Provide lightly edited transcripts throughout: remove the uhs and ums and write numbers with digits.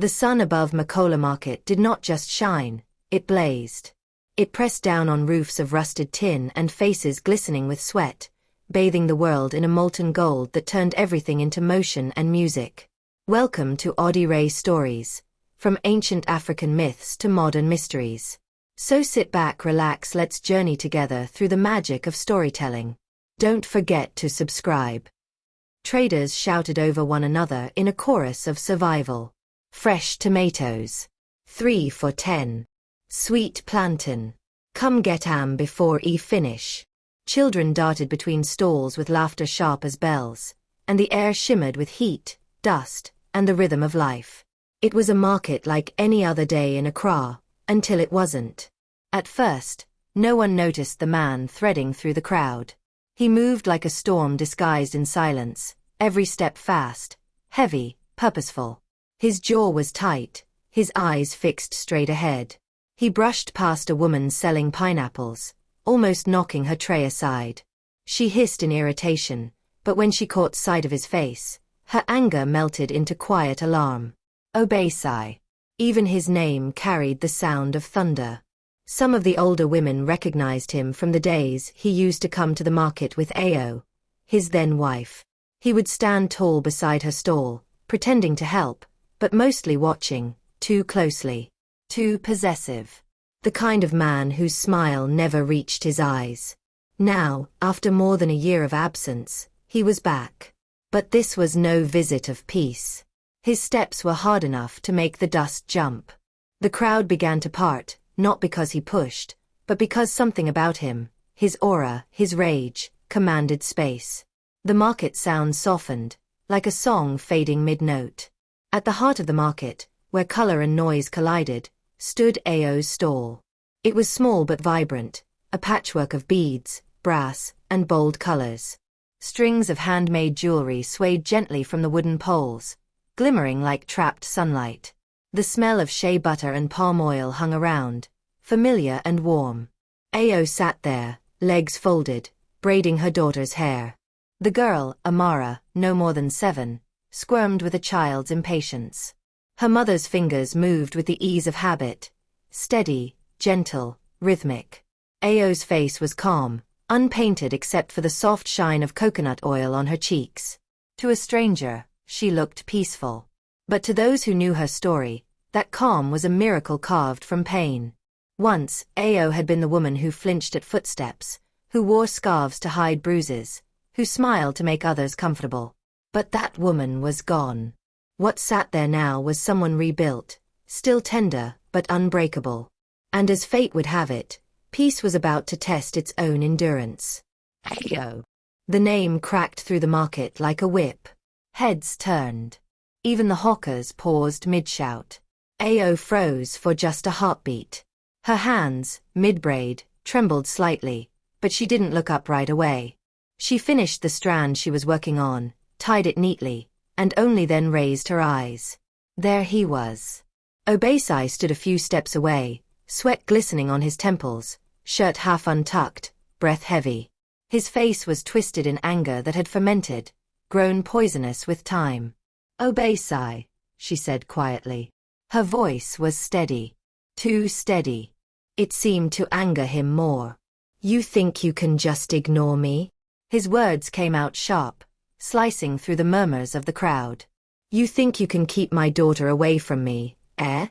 The sun above Makola Market did not just shine, it blazed. It pressed down on roofs of rusted tin and faces glistening with sweat, bathing the world in a molten gold that turned everything into motion and music. Welcome to Odi Ray Stories, from ancient African myths to modern mysteries. So sit back, relax, let's journey together through the magic of storytelling. Don't forget to subscribe. Traders shouted over one another in a chorus of survival. Fresh tomatoes. 3 for 10. Sweet plantain. Come get 'am before e finish. Children darted between stalls with laughter sharp as bells, and the air shimmered with heat, dust, and the rhythm of life. It was a market like any other day in Accra, until it wasn't. At first, no one noticed the man threading through the crowd. He moved like a storm disguised in silence, every step fast, heavy, purposeful. His jaw was tight, his eyes fixed straight ahead. He brushed past a woman selling pineapples, almost knocking her tray aside. She hissed in irritation, but when she caught sight of his face, her anger melted into quiet alarm. Obesai. Even his name carried the sound of thunder. Some of the older women recognized him from the days he used to come to the market with Ao, his then wife. He would stand tall beside her stall, pretending to help, but mostly watching, too closely, too possessive. The kind of man whose smile never reached his eyes. Now, after more than a year of absence, he was back. But this was no visit of peace. His steps were hard enough to make the dust jump. The crowd began to part, not because he pushed, but because something about him, his aura, his rage, commanded space. The market sound softened, like a song fading mid-note. At the heart of the market, where color and noise collided, stood Ao's stall. It was small but vibrant, a patchwork of beads, brass, and bold colors. Strings of handmade jewelry swayed gently from the wooden poles, glimmering like trapped sunlight. The smell of shea butter and palm oil hung around, familiar and warm. Ao sat there, legs folded, braiding her daughter's hair. The girl, Amara, no more than 7, squirmed with a child's impatience. Her mother's fingers moved with the ease of habit, steady, gentle, rhythmic. Ao's face was calm, unpainted except for the soft shine of coconut oil on her cheeks. To a stranger, she looked peaceful. But to those who knew her story, that calm was a miracle carved from pain. Once, Ao had been the woman who flinched at footsteps, who wore scarves to hide bruises, who smiled to make others comfortable. But that woman was gone. What sat there now was someone rebuilt, still tender, but unbreakable. And as fate would have it, peace was about to test its own endurance. Ao. The name cracked through the market like a whip. Heads turned. Even the hawkers paused mid-shout. Ao froze for just a heartbeat. Her hands, mid-braid, trembled slightly, but she didn't look up right away. She finished the strand she was working on, tied it neatly, and only then raised her eyes. There he was. Obesai stood a few steps away, sweat glistening on his temples, shirt half untucked, breath heavy. His face was twisted in anger that had fermented, grown poisonous with time. Obesai, she said quietly. Her voice was steady. Too steady. It seemed to anger him more. You think you can just ignore me? His words came out sharp, slicing through the murmurs of the crowd. You think you can keep my daughter away from me, eh?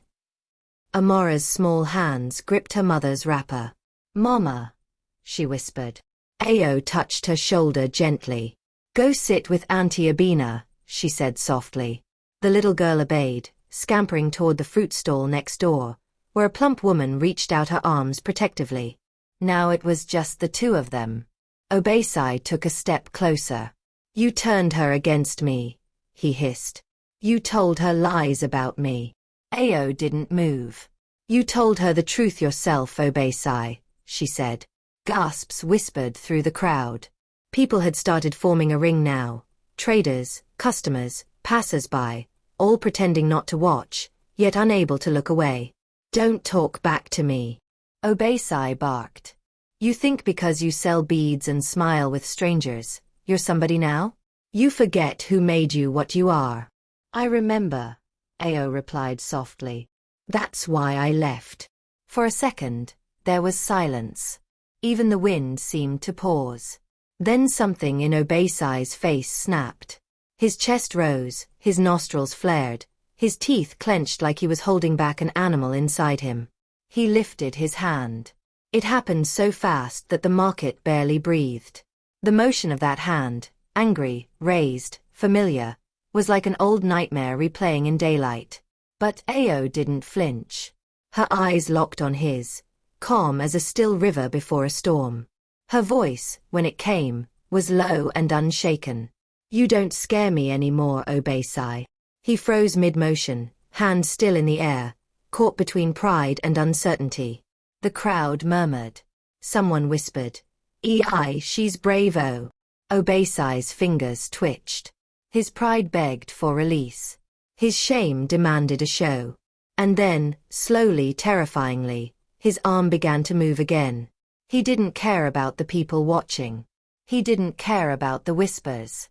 Amara's small hands gripped her mother's wrapper. Mama, she whispered. Ao touched her shoulder gently. Go sit with Auntie Abina, she said softly. The little girl obeyed, scampering toward the fruit stall next door, where a plump woman reached out her arms protectively. Now it was just the two of them. Obesai took a step closer. You turned her against me, he hissed. You told her lies about me. Ao didn't move. You told her the truth yourself, Obesai, she said. Gasps whispered through the crowd. People had started forming a ring now. Traders, customers, passers-by, all pretending not to watch, yet unable to look away. Don't talk back to me. Obesai barked. You think because you sell beads and smile with strangers, you're somebody now? You forget who made you what you are. I remember. Ao replied softly. That's why I left. For a second, there was silence. Even the wind seemed to pause. Then something in Obesai's face snapped. His chest rose, his nostrils flared, his teeth clenched like he was holding back an animal inside him. He lifted his hand. It happened so fast that the market barely breathed. The motion of that hand, angry, raised, familiar, was like an old nightmare replaying in daylight. But Ao didn't flinch. Her eyes locked on his, calm as a still river before a storm. Her voice, when it came, was low and unshaken. You don't scare me anymore, Obesai. He froze mid-motion, hand still in the air, caught between pride and uncertainty. The crowd murmured. Someone whispered, she's brave-o. Obesai's fingers twitched. His pride begged for release. His shame demanded a show. And then, slowly, terrifyingly, his arm began to move again. He didn't care about the people watching. He didn't care about the whispers.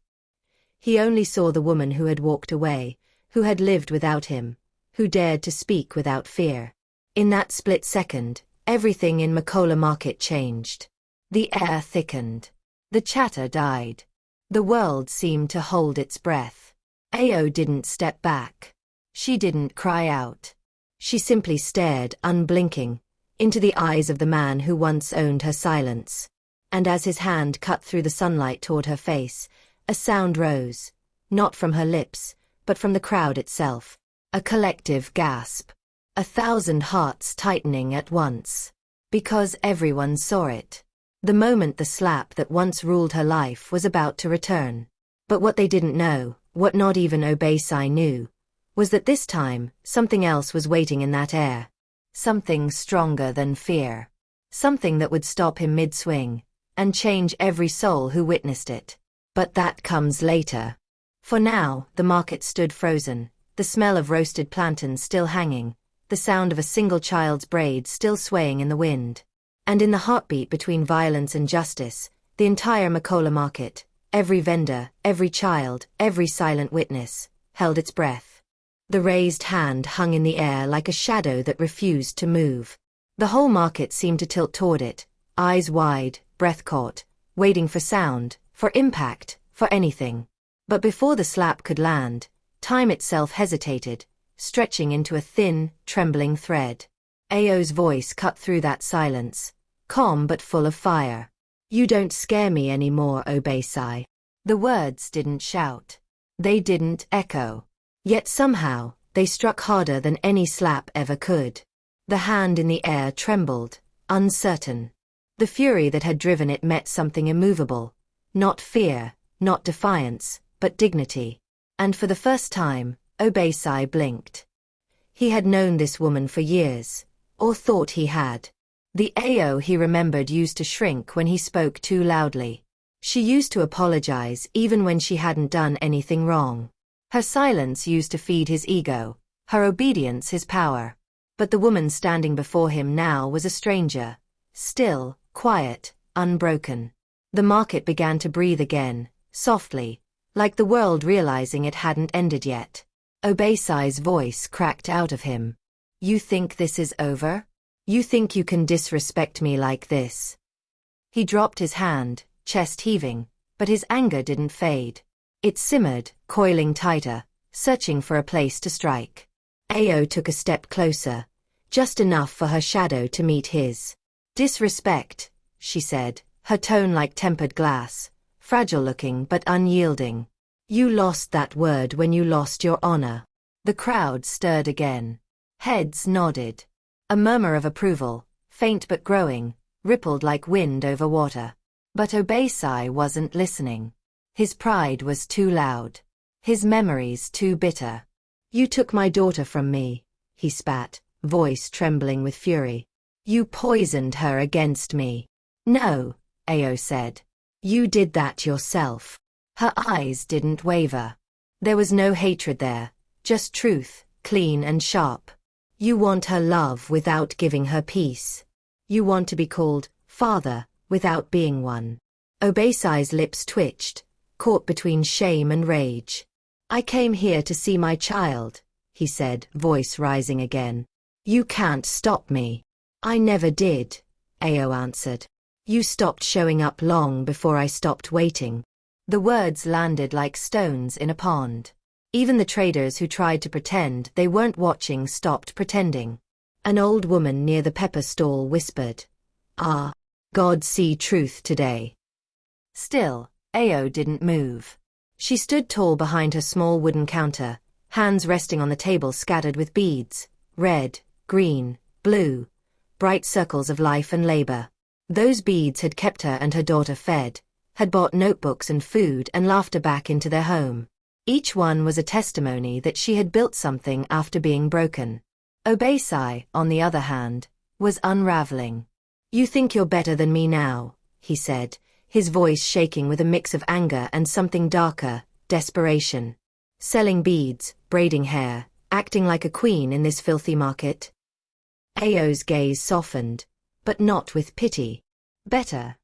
He only saw the woman who had walked away, who had lived without him, who dared to speak without fear. In that split second, everything in Makola Market changed. The air thickened. The chatter died. The world seemed to hold its breath. Ao didn't step back. She didn't cry out. She simply stared, unblinking, into the eyes of the man who once owned her silence. And as his hand cut through the sunlight toward her face, a sound rose, not from her lips, but from the crowd itself. A collective gasp. 1,000 hearts tightening at once. Because everyone saw it. The moment the slap that once ruled her life was about to return. But what they didn't know, what not even Obesai knew, was that this time, something else was waiting in that air. Something stronger than fear. Something that would stop him mid-swing, and change every soul who witnessed it. But that comes later. For now, the market stood frozen, the smell of roasted plantains still hanging, the sound of a single child's braid still swaying in the wind. And in the heartbeat between violence and justice, the entire Makola market, every vendor, every child, every silent witness, held its breath. The raised hand hung in the air like a shadow that refused to move. The whole market seemed to tilt toward it, eyes wide, breath caught, waiting for sound, for impact, for anything. But before the slap could land, time itself hesitated, stretching into a thin, trembling thread. Ao's voice cut through that silence, calm but full of fire. You don't scare me anymore, Obesai. The words didn't shout. They didn't echo. Yet somehow, they struck harder than any slap ever could. The hand in the air trembled, uncertain. The fury that had driven it met something immovable. Not fear, not defiance, but dignity. And for the first time, Obesai blinked. He had known this woman for years, or thought he had. The Ao he remembered used to shrink when he spoke too loudly. She used to apologize even when she hadn't done anything wrong. Her silence used to feed his ego, her obedience his power. But the woman standing before him now was a stranger, still, quiet, unbroken. The market began to breathe again, softly, like the world realizing it hadn't ended yet. Obesai's voice cracked out of him. You think this is over? You think you can disrespect me like this? He dropped his hand, chest heaving, but his anger didn't fade. It simmered, coiling tighter, searching for a place to strike. Ao took a step closer, just enough for her shadow to meet his. Disrespect, she said, her tone like tempered glass, fragile-looking but unyielding. You lost that word when you lost your honor. The crowd stirred again. Heads nodded. A murmur of approval, faint but growing, rippled like wind over water. But Obesai wasn't listening. His pride was too loud. His memories too bitter. You took my daughter from me, he spat, voice trembling with fury. You poisoned her against me. No, Ao said. You did that yourself. Her eyes didn't waver. There was no hatred there, just truth, clean and sharp. You want her love without giving her peace. You want to be called father without being one. Obesai's lips twitched, caught between shame and rage. I came here to see my child, he said, voice rising again. You can't stop me. I never did, Ao answered. You stopped showing up long before I stopped waiting. The words landed like stones in a pond. Even the traders who tried to pretend they weren't watching stopped pretending. An old woman near the pepper stall whispered, "Ah, God see truth today." Still, Ao didn't move. She stood tall behind her small wooden counter, hands resting on the table scattered with beads, red, green, blue, bright circles of life and labor. Those beads had kept her and her daughter fed, had bought notebooks and food and laughter back into their home. Each one was a testimony that she had built something after being broken. Obesai, on the other hand, was unraveling. You think you're better than me now, he said, his voice shaking with a mix of anger and something darker, desperation. Selling beads, braiding hair, acting like a queen in this filthy market. Ao's gaze softened, but not with pity. Better,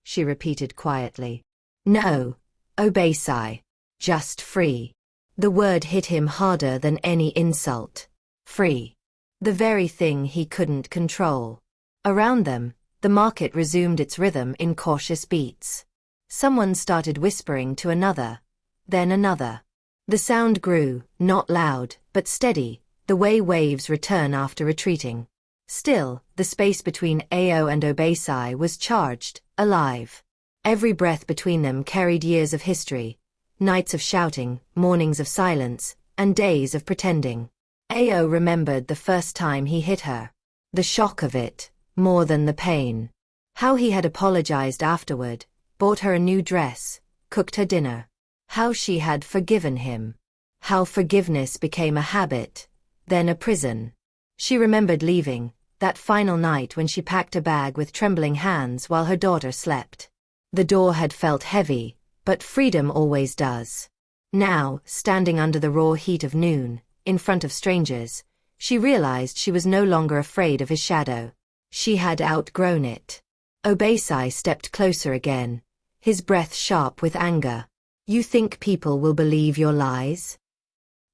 she repeated quietly. No, Obesai. Just free. The word hit him harder than any insult. Free. The very thing he couldn't control. Around them, the market resumed its rhythm in cautious beats. Someone started whispering to another, then another. The sound grew, not loud, but steady, the way waves return after retreating. Still, the space between Ao and Obesai was charged, alive. Every breath between them carried years of history. Nights of shouting, mornings of silence, and days of pretending. Ao remembered the first time he hit her. The shock of it, more than the pain. How he had apologized afterward, bought her a new dress, cooked her dinner. How she had forgiven him. How forgiveness became a habit, then a prison. She remembered leaving, that final night when she packed a bag with trembling hands while her daughter slept. The door had felt heavy, but freedom always does. Now, standing under the raw heat of noon, in front of strangers, she realized she was no longer afraid of his shadow. She had outgrown it. Obesai stepped closer again, his breath sharp with anger. You think people will believe your lies?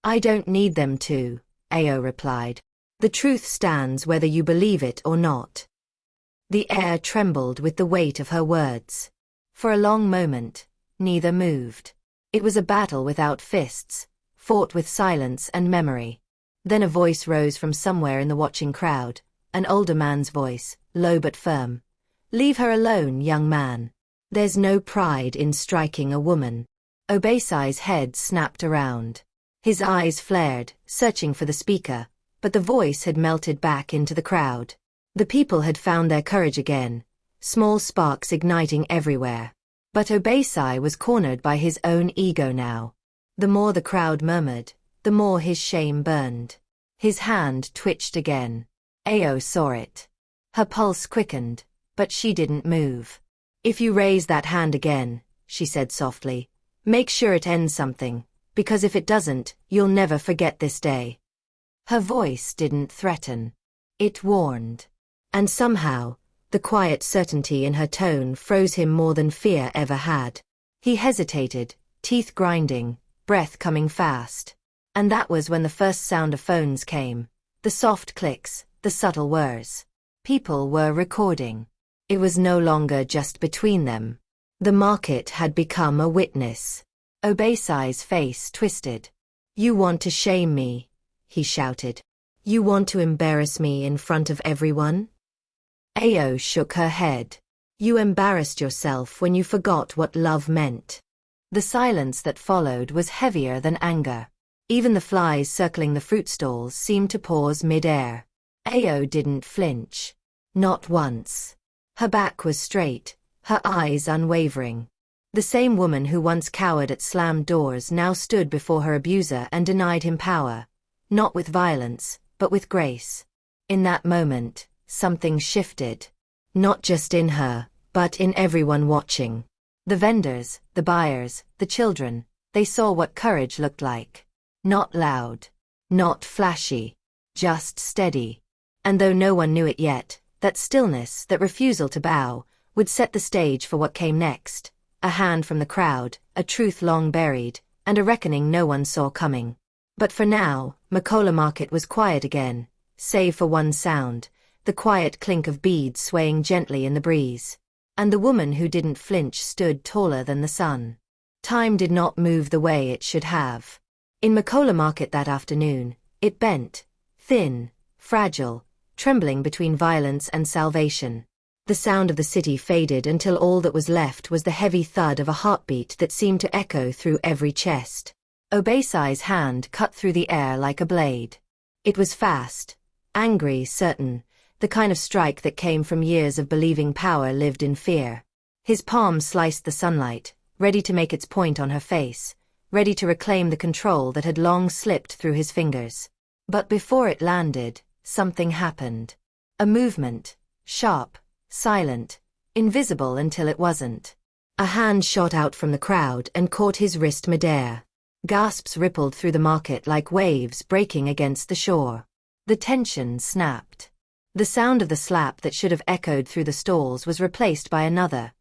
I don't need them to, Ao replied. The truth stands whether you believe it or not. The air trembled with the weight of her words. For a long moment, neither moved. It was a battle without fists, fought with silence and memory. Then a voice rose from somewhere in the watching crowd, an older man's voice, low but firm. Leave her alone, young man. There's no pride in striking a woman. Obesai's head snapped around. His eyes flared, searching for the speaker, but the voice had melted back into the crowd. The people had found their courage again, small sparks igniting everywhere. But Obesai was cornered by his own ego now. The more the crowd murmured, the more his shame burned. His hand twitched again. Ao saw it. Her pulse quickened, but she didn't move. If you raise that hand again, she said softly, make sure it ends something, because if it doesn't, you'll never forget this day. Her voice didn't threaten. It warned. And somehow, the quiet certainty in her tone froze him more than fear ever had. He hesitated, teeth grinding, breath coming fast. And that was when the first sound of phones came. The soft clicks, the subtle whirs. People were recording. It was no longer just between them. The market had become a witness. Obesai's face twisted. You want to shame me, he shouted. You want to embarrass me in front of everyone? Ao shook her head. You embarrassed yourself when you forgot what love meant. The silence that followed was heavier than anger. Even the flies circling the fruit stalls seemed to pause mid-air. Ao didn't flinch. Not once. Her back was straight, her eyes unwavering. The same woman who once cowered at slammed doors now stood before her abuser and denied him power. Not with violence, but with grace. In that moment, something shifted. Not just in her, but in everyone watching. The vendors, the buyers, the children, they saw what courage looked like. Not loud. Not flashy. Just steady. And though no one knew it yet, that stillness, that refusal to bow, would set the stage for what came next. A hand from the crowd, a truth long buried, and a reckoning no one saw coming. But for now, Makola Market was quiet again, save for one sound, the quiet clink of beads swaying gently in the breeze. And the woman who didn't flinch stood taller than the sun. Time did not move the way it should have. In Makola Market that afternoon, it bent, thin, fragile, trembling between violence and salvation. The sound of the city faded until all that was left was the heavy thud of a heartbeat that seemed to echo through every chest. Obeisai's hand cut through the air like a blade. It was fast, angry, certain, the kind of strike that came from years of believing power lived in fear. His palm sliced the sunlight, ready to make its point on her face, ready to reclaim the control that had long slipped through his fingers. But before it landed, something happened. A movement, sharp, silent, invisible until it wasn't. A hand shot out from the crowd and caught his wrist midair. Gasps rippled through the market like waves breaking against the shore. The tension snapped. The sound of the slap that should have echoed through the stalls was replaced by another.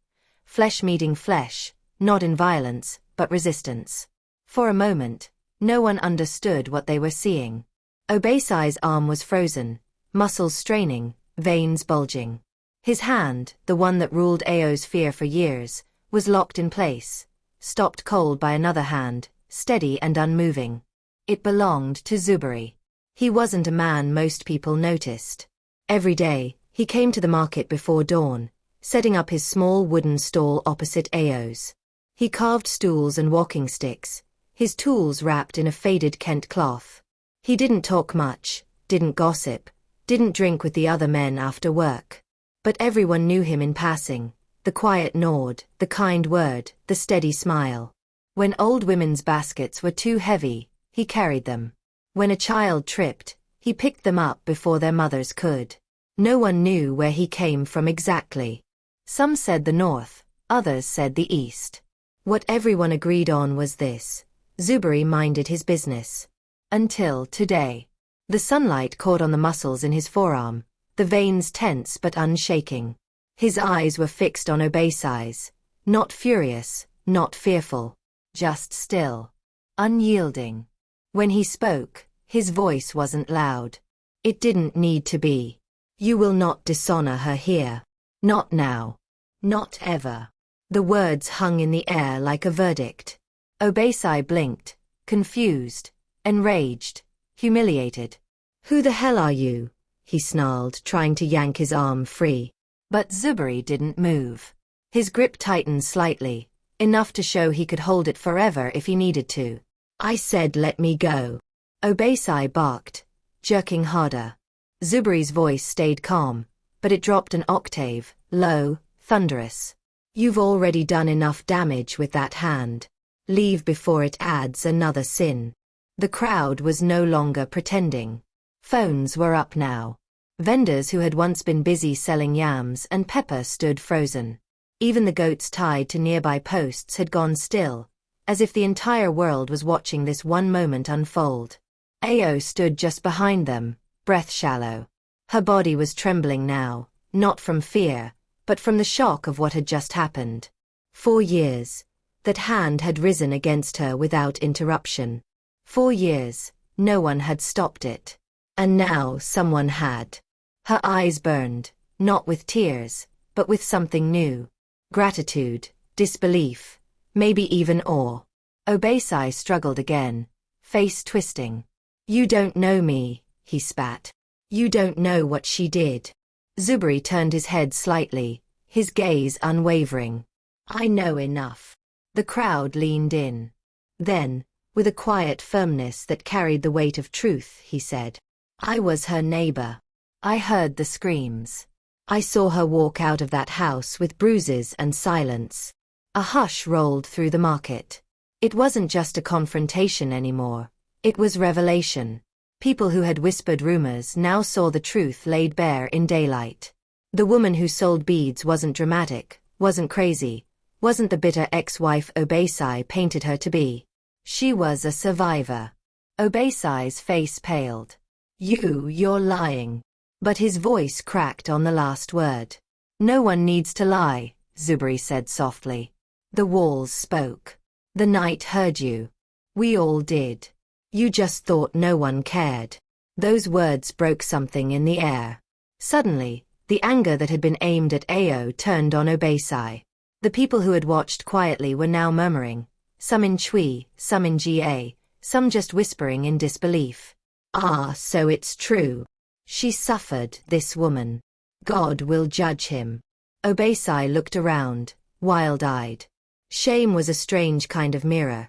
Flesh meeting flesh, not in violence, but resistance. For a moment, no one understood what they were seeing. Obeisai's arm was frozen, muscles straining, veins bulging. His hand, the one that ruled Ao's fear for years, was locked in place, stopped cold by another hand, steady and unmoving. It belonged to Zuberi. He wasn't a man most people noticed. Every day, he came to the market before dawn, setting up his small wooden stall opposite Ao's. He carved stools and walking sticks, his tools wrapped in a faded Kent cloth. He didn't talk much, didn't gossip, didn't drink with the other men after work. But everyone knew him in passing, the quiet nod, the kind word, the steady smile. When old women's baskets were too heavy, he carried them. When a child tripped, he picked them up before their mothers could. No one knew where he came from exactly. Some said the north, others said the east. What everyone agreed on was this: Zuberi minded his business. Until today. The sunlight caught on the muscles in his forearm, the veins tense but unshaking. His eyes were fixed on Obeisai's, not furious, not fearful, just still, unyielding. When he spoke, his voice wasn't loud. It didn't need to be. You will not dishonor her here. Not now. Not ever. The words hung in the air like a verdict. Obeisai blinked, confused, enraged, humiliated. Who the hell are you? He snarled, trying to yank his arm free. But Zuberi didn't move. His grip tightened slightly, enough to show he could hold it forever if he needed to. I said let me go. Obeisai barked, jerking harder. Zuberi's voice stayed calm, but it dropped an octave, low, thunderous. You've already done enough damage with that hand. Leave before it adds another sin. The crowd was no longer pretending. Phones were up now. Vendors who had once been busy selling yams and pepper stood frozen. Even the goats tied to nearby posts had gone still, as if the entire world was watching this one moment unfold. Ao stood just behind them, breath shallow. Her body was trembling now, not from fear, but from the shock of what had just happened. 4 years. That hand had risen against her without interruption. 4 years, no one had stopped it. And now someone had. Her eyes burned, not with tears, but with something new. Gratitude, disbelief, maybe even awe. Obeisai struggled again, face twisting. You don't know me, he spat. You don't know what she did. Zuberi turned his head slightly, his gaze unwavering. I know enough. The crowd leaned in. Then, with a quiet firmness that carried the weight of truth, he said, I was her neighbor. I heard the screams. I saw her walk out of that house with bruises and silence. A hush rolled through the market. It wasn't just a confrontation anymore. It was revelation. People who had whispered rumors now saw the truth laid bare in daylight. The woman who sold beads wasn't dramatic, wasn't crazy, wasn't the bitter ex-wife Obeisai painted her to be. She was a survivor. Obeisai's face paled. You're lying. But his voice cracked on the last word. No one needs to lie, Zuberi said softly. The walls spoke. The night heard you. We all did. You just thought no one cared. Those words broke something in the air. Suddenly, the anger that had been aimed at Ao turned on Obesai. The people who had watched quietly were now murmuring, some in Chui, some in Ga, some just whispering in disbelief. Ah, so it's true. She suffered, this woman. God will judge him. Obesai looked around, wild-eyed. Shame was a strange kind of mirror.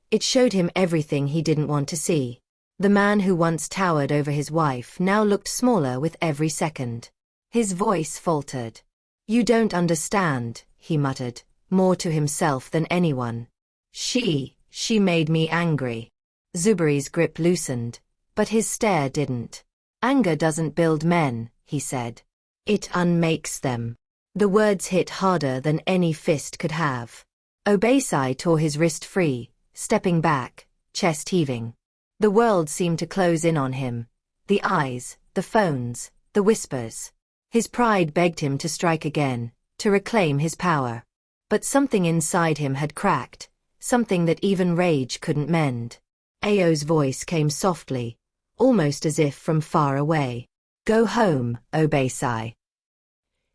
It showed him everything he didn't want to see. The man who once towered over his wife now looked smaller with every second. His voice faltered. You don't understand, he muttered, more to himself than anyone. She made me angry. Zuberi's grip loosened, but his stare didn't. Anger doesn't build men, he said. It unmakes them. The words hit harder than any fist could have. Obesai tore his wrist free, stepping back, chest heaving. The world seemed to close in on him. The eyes, the phones, the whispers. His pride begged him to strike again, to reclaim his power. But something inside him had cracked, something that even rage couldn't mend. Ao's voice came softly, almost as if from far away. Go home, Obesai.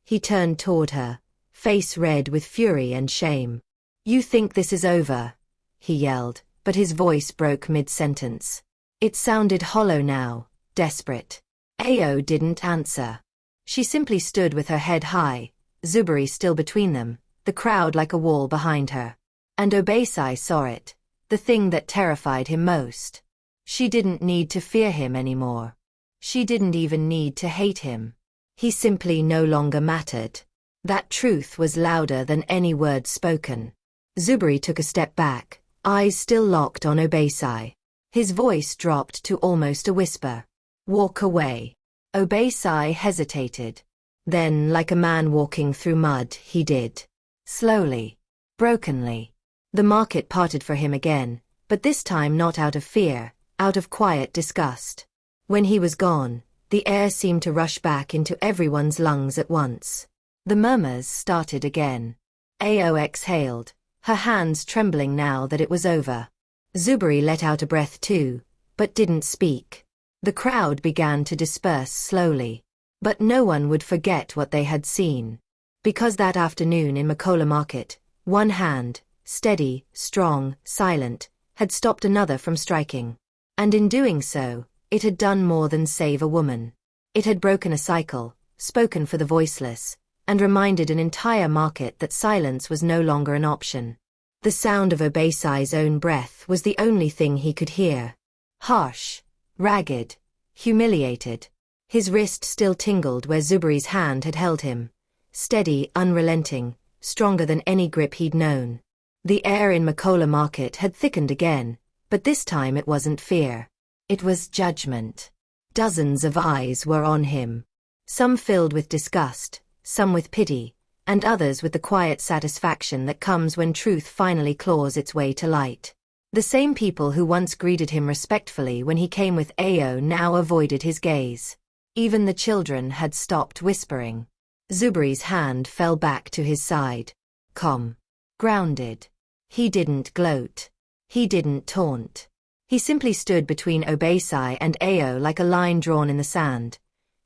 He turned toward her, face red with fury and shame. You think this is over? He yelled, but his voice broke mid-sentence. It sounded hollow now, desperate. Ao didn't answer. She simply stood with her head high, Zuberi still between them, the crowd like a wall behind her. And Obesai saw it, the thing that terrified him most. She didn't need to fear him anymore. She didn't even need to hate him. He simply no longer mattered. That truth was louder than any word spoken. Zuberi took a step back, eyes still locked on Obesai. His voice dropped to almost a whisper. Walk away. Obesai hesitated. Then, like a man walking through mud, he did. Slowly. Brokenly. The market parted for him again, but this time not out of fear, out of quiet disgust. When he was gone, the air seemed to rush back into everyone's lungs at once. The murmurs started again. Ao exhaled, her hands trembling now that it was over. Zuberi let out a breath too, but didn't speak. The crowd began to disperse slowly. But no one would forget what they had seen. Because that afternoon in Makola Market, one hand, steady, strong, silent, had stopped another from striking. And in doing so, it had done more than save a woman. It had broken a cycle, spoken for the voiceless, and reminded an entire market that silence was no longer an option. The sound of Obesai's own breath was the only thing he could hear. Harsh, ragged, humiliated. His wrist still tingled where Zuberi's hand had held him. Steady, unrelenting, stronger than any grip he'd known. The air in Makola Market had thickened again, but this time it wasn't fear. It was judgment. Dozens of eyes were on him. Some filled with disgust, some with pity, and others with the quiet satisfaction that comes when truth finally claws its way to light. The same people who once greeted him respectfully when he came with Ao now avoided his gaze. Even the children had stopped whispering. Zuberi's hand fell back to his side. Calm. Grounded. He didn't gloat. He didn't taunt. He simply stood between Obesai and Ao like a line drawn in the sand.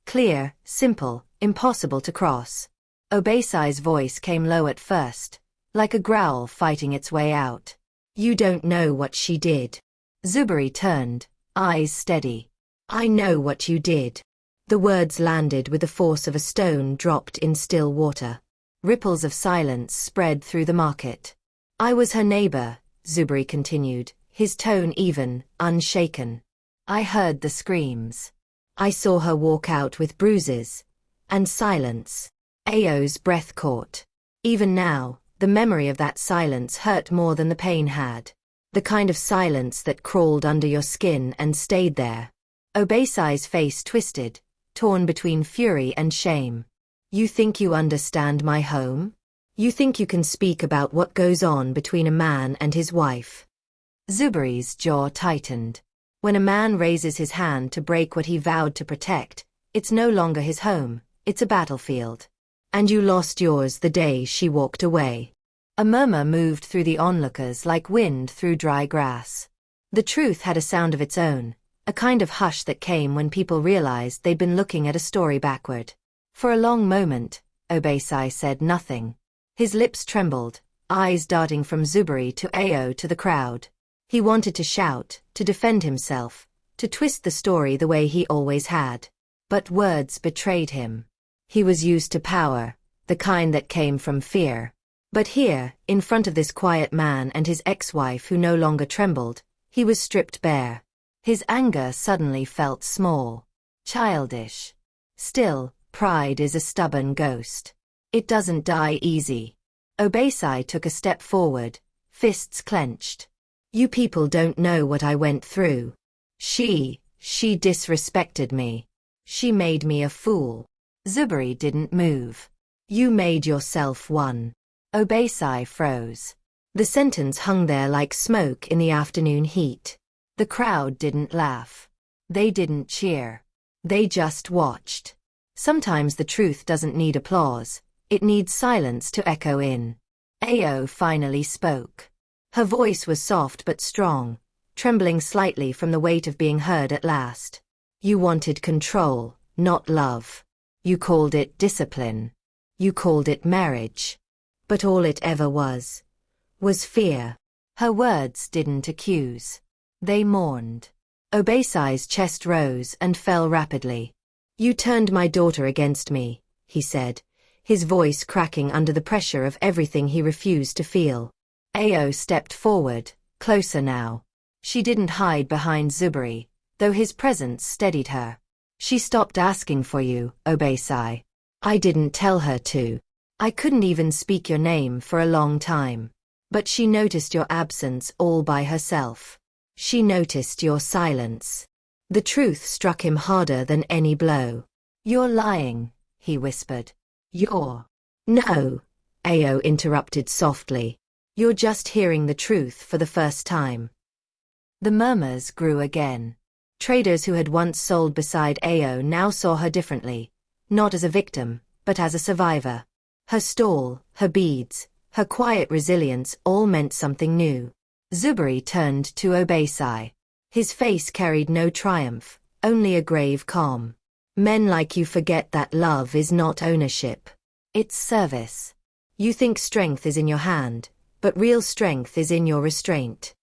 Clear, simple, impossible to cross. Obesai's voice came low at first, like a growl fighting its way out. You don't know what she did. Zuberi turned, eyes steady. I know what you did. The words landed with the force of a stone dropped in still water. Ripples of silence spread through the market. I was her neighbor, Zuberi continued, his tone even, unshaken. I heard the screams. I saw her walk out with bruises. And silence. Ao's breath caught. Even now, the memory of that silence hurt more than the pain had. The kind of silence that crawled under your skin and stayed there. Obesai's face twisted, torn between fury and shame. You think you understand my home? You think you can speak about what goes on between a man and his wife? Zuberi's jaw tightened. When a man raises his hand to break what he vowed to protect, it's no longer his home, it's a battlefield. And you lost yours the day she walked away. A murmur moved through the onlookers like wind through dry grass. The truth had a sound of its own, a kind of hush that came when people realized they'd been looking at a story backward. For a long moment, Obesai said nothing. His lips trembled, eyes darting from Zuberi to Ao to the crowd. He wanted to shout, to defend himself, to twist the story the way he always had. But words betrayed him. He was used to power, the kind that came from fear. But here, in front of this quiet man and his ex-wife who no longer trembled, he was stripped bare. His anger suddenly felt small, childish. Still, pride is a stubborn ghost. It doesn't die easy. Obesai took a step forward, fists clenched. You people don't know what I went through. She disrespected me. She made me a fool. Zuberi didn't move. You made yourself one. Obesai froze. The sentence hung there like smoke in the afternoon heat. The crowd didn't laugh. They didn't cheer. They just watched. Sometimes the truth doesn't need applause. It needs silence to echo in. Ao finally spoke. Her voice was soft but strong, trembling slightly from the weight of being heard at last. You wanted control, not love. You called it discipline. You called it marriage. But all it ever was fear. Her words didn't accuse. They mourned. Obesai's chest rose and fell rapidly. You turned my daughter against me, he said, his voice cracking under the pressure of everything he refused to feel. Ao stepped forward, closer now. She didn't hide behind Zuberi, though his presence steadied her. She stopped asking for you, Obesai. I didn't tell her to. I couldn't even speak your name for a long time. But she noticed your absence all by herself. She noticed your silence. The truth struck him harder than any blow. You're lying, he whispered. You're... No, Ao interrupted softly. You're just hearing the truth for the first time. The murmurs grew again. Traders who had once sold beside Ao now saw her differently, not as a victim, but as a survivor. Her stall, her beads, her quiet resilience all meant something new. Zuberi turned to Obesai. His face carried no triumph, only a grave calm. Men like you forget that love is not ownership. It's service. You think strength is in your hand, but real strength is in your restraint.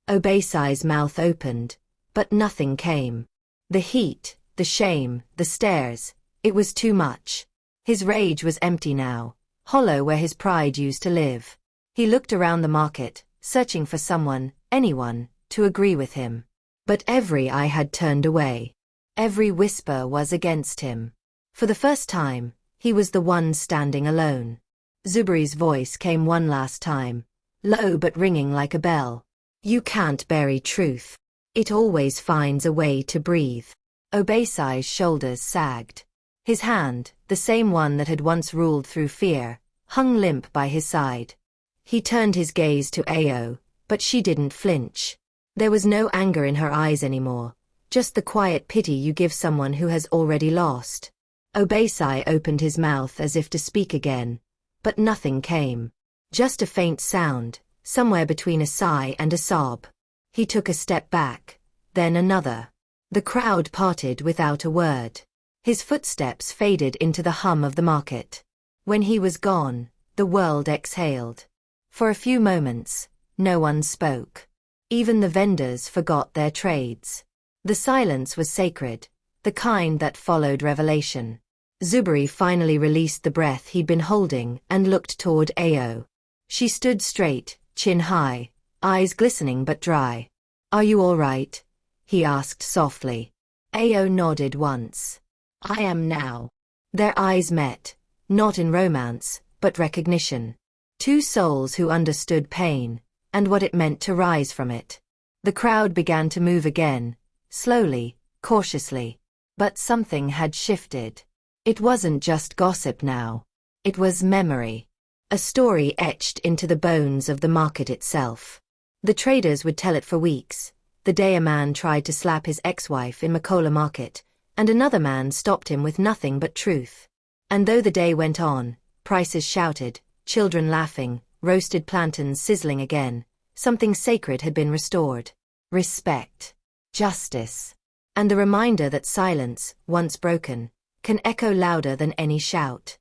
Obesai's mouth opened, but nothing came. The heat, the shame, the stares, it was too much. His rage was empty now, hollow where his pride used to live. He looked around the market, searching for someone, anyone, to agree with him. But every eye had turned away. Every whisper was against him. For the first time, he was the one standing alone. Zuberi's voice came one last time, low but ringing like a bell. You can't bury truth. It always finds a way to breathe. Obesai's shoulders sagged. His hand, the same one that had once ruled through fear, hung limp by his side. He turned his gaze to Ao, but she didn't flinch. There was no anger in her eyes anymore, just the quiet pity you give someone who has already lost. Obesai opened his mouth as if to speak again, but nothing came. Just a faint sound, somewhere between a sigh and a sob. He took a step back, then another. The crowd parted without a word. His footsteps faded into the hum of the market. When he was gone, the world exhaled. For a few moments, no one spoke. Even the vendors forgot their trades. The silence was sacred, the kind that followed revelation. Zuberi finally released the breath he'd been holding and looked toward Ao. She stood straight, chin high, eyes glistening but dry. Are you all right? He asked softly. Ao nodded once. I am now. Their eyes met, not in romance, but recognition. Two souls who understood pain, and what it meant to rise from it. The crowd began to move again, slowly, cautiously. But something had shifted. It wasn't just gossip now. It was memory. A story etched into the bones of the market itself. The traders would tell it for weeks. The day a man tried to slap his ex-wife in Makola market, and another man stopped him with nothing but truth. And though the day went on, prices shouted, children laughing, roasted plantains sizzling again, something sacred had been restored. respect, justice, and the reminder that silence, once broken, can echo louder than any shout.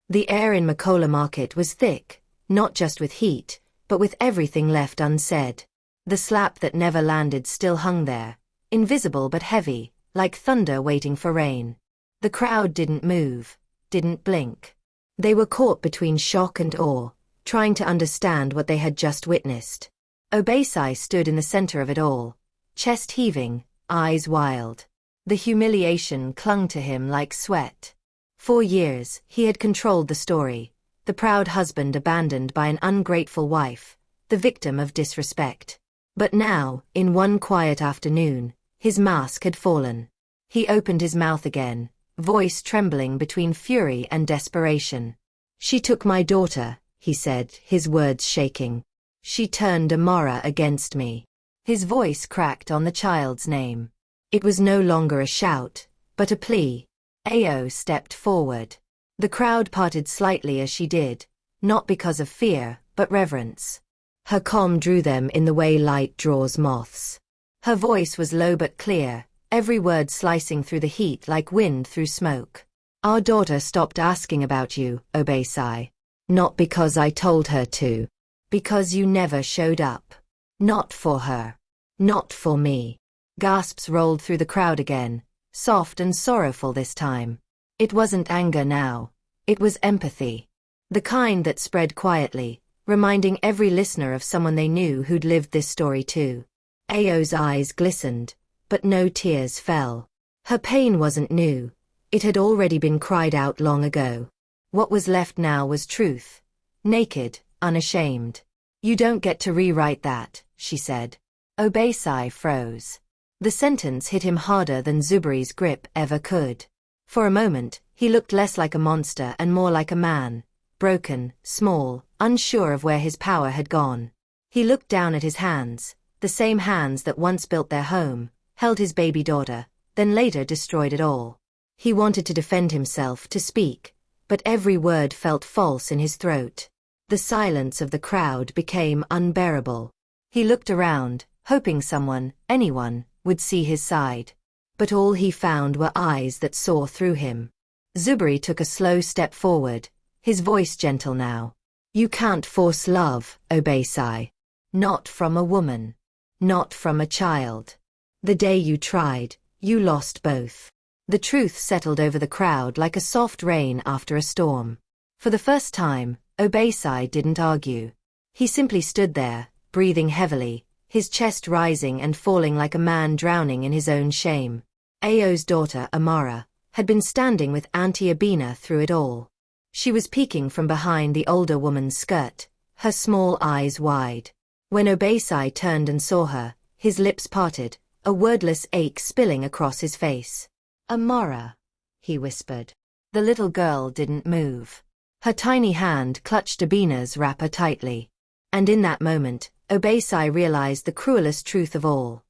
The air in Makola Market was thick, not just with heat, but with everything left unsaid. The slap that never landed still hung there, invisible but heavy, like thunder waiting for rain. The crowd didn't move, didn't blink. They were caught between shock and awe, trying to understand what they had just witnessed. Obesai stood in the center of it all, chest heaving, eyes wild. The humiliation clung to him like sweat. For years, he had controlled the story, the proud husband abandoned by an ungrateful wife, the victim of disrespect. But now, in one quiet afternoon, his mask had fallen. He opened his mouth again, voice trembling between fury and desperation. "She took my daughter," he said, his words shaking. "She turned Amara against me." His voice cracked on the child's name. It was no longer a shout, but a plea. Ao stepped forward. The crowd parted slightly as she did, not because of fear, but reverence. Her calm drew them in the way light draws moths. Her voice was low but clear, every word slicing through the heat like wind through smoke. "Our daughter stopped asking about you, Obesai. Not because I told her to. Because you never showed up. Not for her. Not for me." Gasps rolled through the crowd again, soft and sorrowful this time. It wasn't anger now. It was empathy. The kind that spread quietly, reminding every listener of someone they knew who'd lived this story too. Ao's eyes glistened, but no tears fell. Her pain wasn't new. It had already been cried out long ago. What was left now was truth. Naked, unashamed. "You don't get to rewrite that," she said. Obesai froze. The sentence hit him harder than Zuberi's grip ever could. For a moment, he looked less like a monster and more like a man, broken, small, unsure of where his power had gone. He looked down at his hands, the same hands that once built their home, held his baby daughter, then later destroyed it all. He wanted to defend himself, to speak, but every word felt false in his throat. The silence of the crowd became unbearable. He looked around, hoping someone, anyone, would see his side. But all he found were eyes that saw through him. Zuberi took a slow step forward, his voice gentle now. "You can't force love, Obesai. Not from a woman. Not from a child. The day you tried, you lost both." The truth settled over the crowd like a soft rain after a storm. For the first time, Obesai didn't argue. He simply stood there, breathing heavily, his chest rising and falling like a man drowning in his own shame. Ao's daughter, Amara, had been standing with Auntie Abina through it all. She was peeking from behind the older woman's skirt, her small eyes wide. When Obesai turned and saw her, his lips parted, a wordless ache spilling across his face. "Amara," he whispered. The little girl didn't move. Her tiny hand clutched Abina's wrapper tightly. And in that moment, Obesai realized the cruelest truth of all.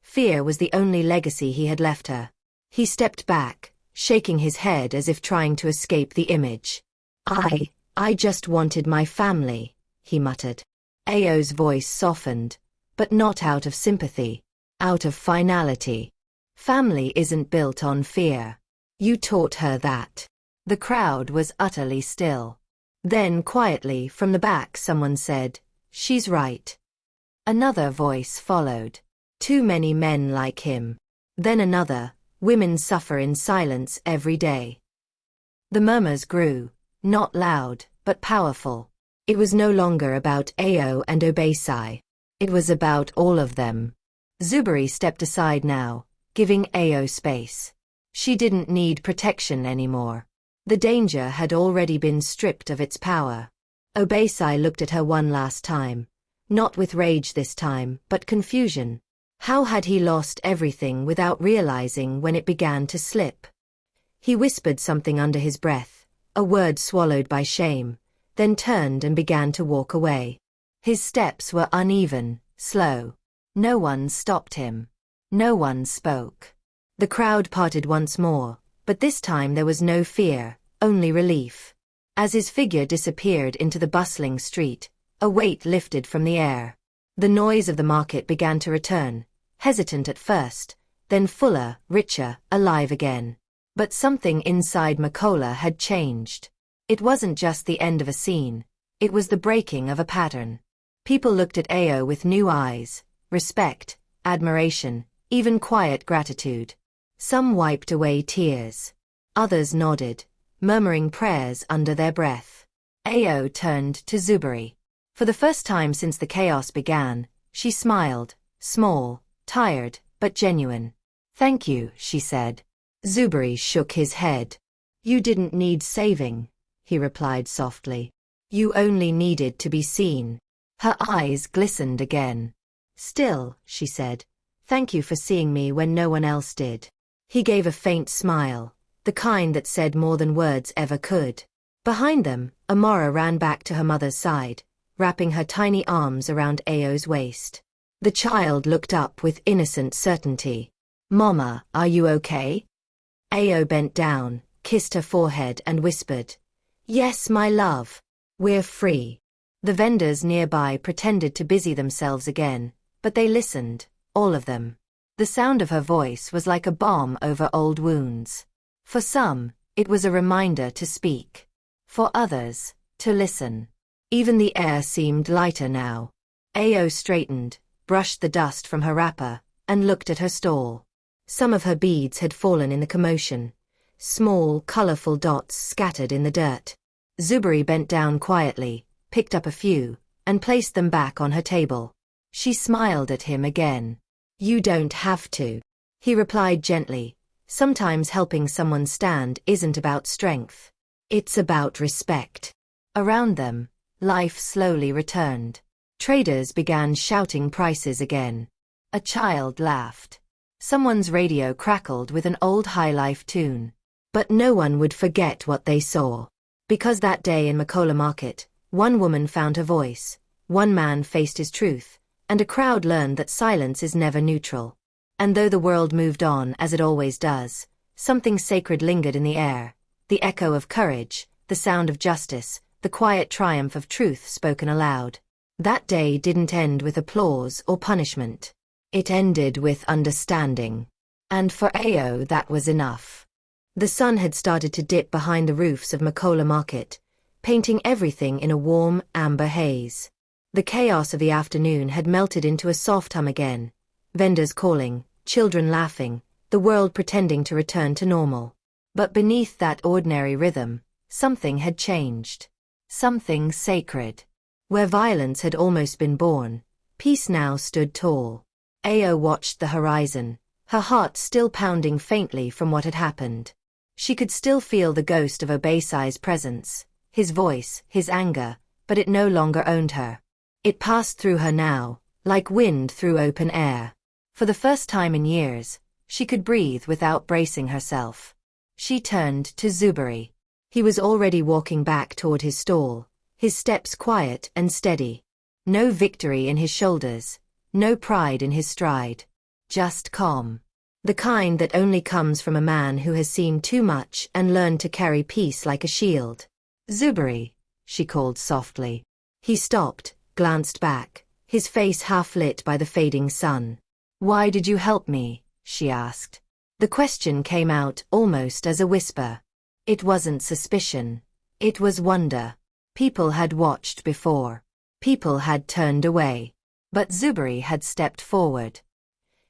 Fear was the only legacy he had left her. He stepped back, shaking his head as if trying to escape the image. I just wanted my family," he muttered. Ao's voice softened, but not out of sympathy, out of finality. "Family isn't built on fear. You taught her that." The crowd was utterly still. Then quietly from the back someone said, "She's right." Another voice followed. "Too many men like him." Then another, "Women suffer in silence every day." The murmurs grew, not loud, but powerful. It was no longer about Ao and Obesai. It was about all of them. Zuberi stepped aside now, giving Ao space. She didn't need protection anymore. The danger had already been stripped of its power. Obesai looked at her one last time, not with rage this time, but confusion. How had he lost everything without realizing when it began to slip? He whispered something under his breath, a word swallowed by shame, then turned and began to walk away. His steps were uneven, slow. No one stopped him. No one spoke. The crowd parted once more, but this time there was no fear, only relief. As his figure disappeared into the bustling street, a weight lifted from the air. The noise of the market began to return, hesitant at first, then fuller, richer, alive again. But something inside Makola had changed. It wasn't just the end of a scene, it was the breaking of a pattern. People looked at Ao with new eyes, respect, admiration, even quiet gratitude. Some wiped away tears. Others nodded, murmuring prayers under their breath. Ao turned to Zuberi. For the first time since the chaos began, she smiled, small, tired, but genuine. "Thank you," she said. Zuberi shook his head. "You didn't need saving," he replied softly. "You only needed to be seen." Her eyes glistened again. "Still," she said, "thank you for seeing me when no one else did." He gave a faint smile, the kind that said more than words ever could. Behind them, Amara ran back to her mother's side, wrapping her tiny arms around Ao's waist. The child looked up with innocent certainty. "Mama, are you okay?" Ao bent down, kissed her forehead and whispered, "Yes, my love. We're free." The vendors nearby pretended to busy themselves again, but they listened, all of them. The sound of her voice was like a balm over old wounds. For some, it was a reminder to speak. For others, to listen. Even the air seemed lighter now. Ao straightened, brushed the dust from her wrapper, and looked at her stall. Some of her beads had fallen in the commotion, small, colorful dots scattered in the dirt. Zuberi bent down quietly, picked up a few, and placed them back on her table. She smiled at him again. "You don't have to," he replied gently. "Sometimes helping someone stand isn't about strength. It's about respect." Around them, life slowly returned. Traders began shouting prices again. A child laughed. Someone's radio crackled with an old high-life tune. But no one would forget what they saw. Because that day in Makola Market, one woman found her voice, one man faced his truth, and a crowd learned that silence is never neutral. And though the world moved on as it always does, something sacred lingered in the air, the echo of courage, the sound of justice, the quiet triumph of truth spoken aloud. That day didn't end with applause or punishment. It ended with understanding. And for Ao that was enough. The sun had started to dip behind the roofs of Makola Market, painting everything in a warm, amber haze. The chaos of the afternoon had melted into a soft hum again, vendors calling, children laughing, the world pretending to return to normal. But beneath that ordinary rhythm, something had changed. Something sacred. Where violence had almost been born, peace now stood tall. Ao watched the horizon, her heart still pounding faintly from what had happened. She could still feel the ghost of Obaisai's presence, his voice, his anger, but it no longer owned her. It passed through her now, like wind through open air. For the first time in years, she could breathe without bracing herself. She turned to Zuberi. He was already walking back toward his stall, his steps quiet and steady. No victory in his shoulders, no pride in his stride. Just calm. The kind that only comes from a man who has seen too much and learned to carry peace like a shield. "Zuberi," she called softly. He stopped, glanced back, his face half lit by the fading sun. "Why did you help me?" she asked. The question came out almost as a whisper. It wasn't suspicion. It was wonder. People had watched before. People had turned away. But Zuberi had stepped forward.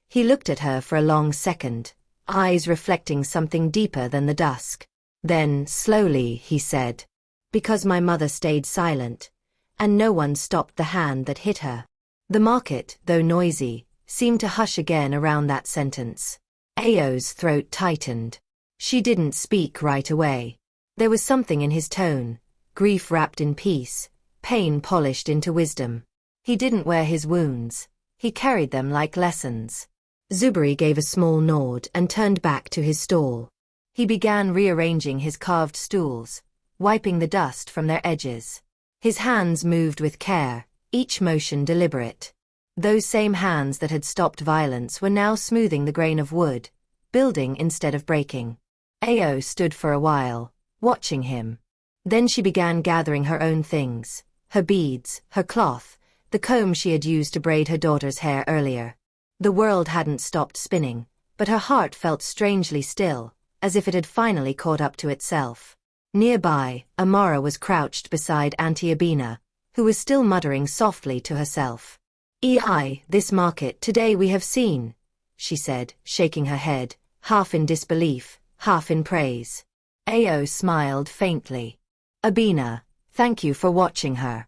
He looked at her for a long second, eyes reflecting something deeper than the dusk. Then, slowly, he said, "Because my mother stayed silent, and no one stopped the hand that hit her." The market, though noisy, seemed to hush again around that sentence. Ao's throat tightened. She didn't speak right away. There was something in his tone, grief wrapped in peace, pain polished into wisdom. He didn't wear his wounds. He carried them like lessons. Zuberi gave a small nod and turned back to his stall. He began rearranging his carved stools, wiping the dust from their edges. His hands moved with care, each motion deliberate. Those same hands that had stopped violence were now smoothing the grain of wood, building instead of breaking. Ao stood for a while, watching him. Then she began gathering her own things, her beads, her cloth, the comb she had used to braid her daughter's hair earlier. The world hadn't stopped spinning, but her heart felt strangely still, as if it had finally caught up to itself. Nearby, Amara was crouched beside Auntie Abina, who was still muttering softly to herself. This market today we have seen," she said, shaking her head, half in disbelief, half in praise. Ao smiled faintly. "Abina, thank you for watching her."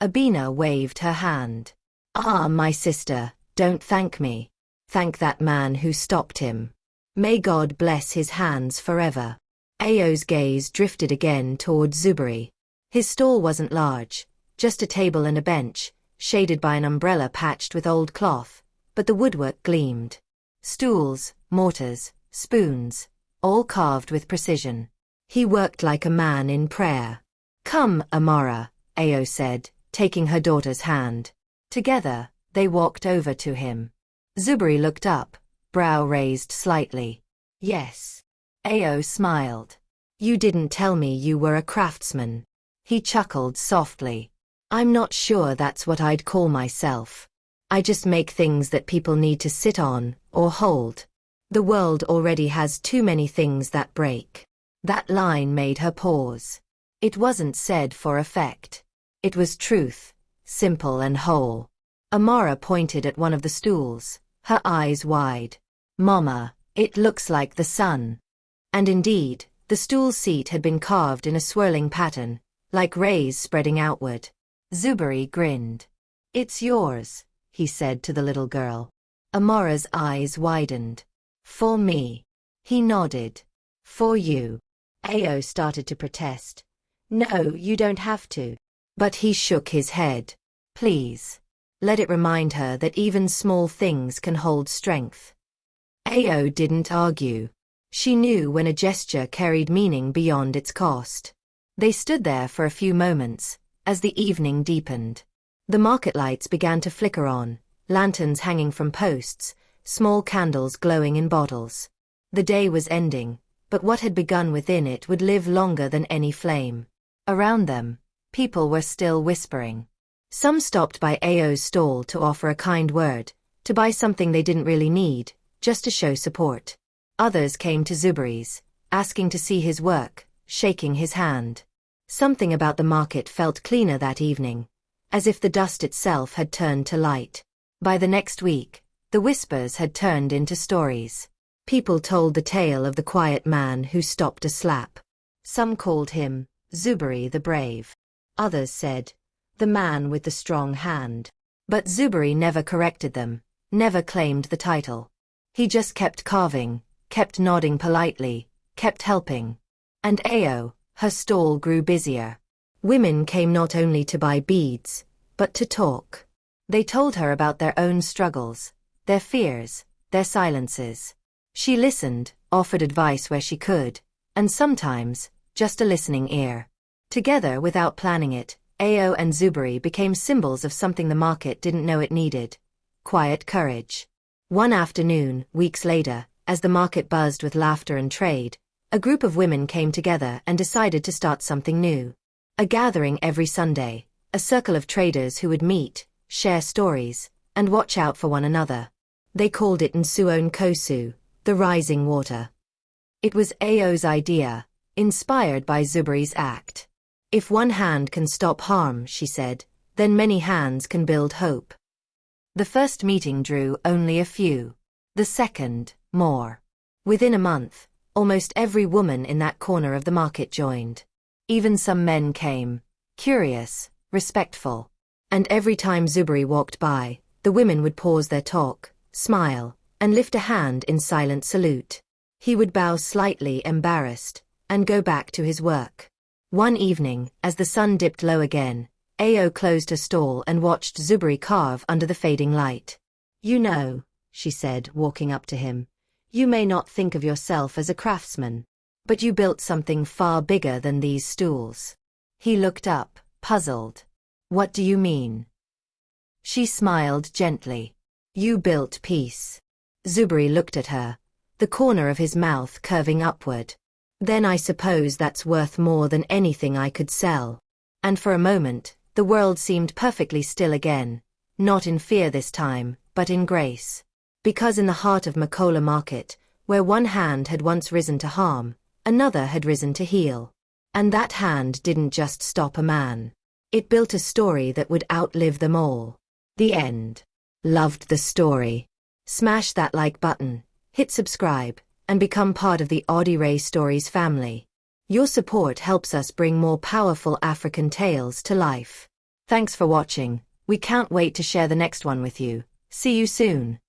Abina waved her hand. My sister, don't thank me. Thank that man who stopped him. May God bless his hands forever." Ao's gaze drifted again toward Zuberi. His stall wasn't large, just a table and a bench, shaded by an umbrella patched with old cloth, but the woodwork gleamed. Stools, mortars, spoons, all carved with precision. He worked like a man in prayer. "Come, Amara," Ao said, taking her daughter's hand. Together, they walked over to him. Zuberi looked up, brow raised slightly. "Yes." Ao smiled. "You didn't tell me you were a craftsman." He chuckled softly. "I'm not sure that's what I'd call myself. I just make things that people need to sit on, or hold. The world already has too many things that break." That line made her pause. It wasn't said for effect. It was truth, simple and whole. Amara pointed at one of the stools, her eyes wide. "Mama, it looks like the sun." And indeed, the stool seat had been carved in a swirling pattern, like rays spreading outward. Zuberi grinned. "It's yours," he said to the little girl. Amara's eyes widened. "For me?" He nodded. "For you." Ao started to protest. "No, you don't have to." But he shook his head. "Please. Let it remind her that even small things can hold strength." Ao didn't argue. She knew when a gesture carried meaning beyond its cost. They stood there for a few moments, as the evening deepened. The market lights began to flicker on, lanterns hanging from posts, small candles glowing in bottles. The day was ending, but what had begun within it would live longer than any flame. Around them, people were still whispering. Some stopped by Ao's stall to offer a kind word, to buy something they didn't really need, just to show support. Others came to Zuberi's, asking to see his work, shaking his hand. Something about the market felt cleaner that evening, as if the dust itself had turned to light. By the next week, the whispers had turned into stories. People told the tale of the quiet man who stopped a slap. Some called him Zuberi the Brave. Others said, the man with the strong hand. But Zuberi never corrected them, never claimed the title. He just kept carving, kept nodding politely, kept helping. And Ao, her stall grew busier. Women came not only to buy beads, but to talk. They told her about their own struggles, their fears, their silences. She listened, offered advice where she could, and sometimes, just a listening ear. Together without planning it, Ao and Zuberi became symbols of something the market didn't know it needed: quiet courage. One afternoon, weeks later, as the market buzzed with laughter and trade, a group of women came together and decided to start something new. A gathering every Sunday, a circle of traders who would meet, share stories, and watch out for one another. They called it Nsuon Kosu, the rising water. It was Ao's idea, inspired by Zuberi's act. If one hand can stop harm, she said, then many hands can build hope. The first meeting drew only a few. The second, more. Within a month, almost every woman in that corner of the market joined. Even some men came, curious, respectful. And every time Zuberi walked by, the women would pause their talk, smile, and lift a hand in silent salute. He would bow slightly embarrassed, and go back to his work. One evening, as the sun dipped low again, Ao closed her stall and watched Zuberi carve under the fading light. "You know," she said, walking up to him, "you may not think of yourself as a craftsman, but you built something far bigger than these stools." He looked up, puzzled. "What do you mean?" She smiled gently. "You built peace." Zuberi looked at her, the corner of his mouth curving upward. "Then I suppose that's worth more than anything I could sell." And for a moment, the world seemed perfectly still again, not in fear this time, but in grace. Because in the heart of Makola Market, where one hand had once risen to harm, another had risen to heal. And that hand didn't just stop a man. It built a story that would outlive them all. The end. Loved the story? Smash that like button, hit subscribe, and become part of the Audie Ray Stories family. Your support helps us bring more powerful African tales to life. Thanks for watching. We can't wait to share the next one with you. See you soon.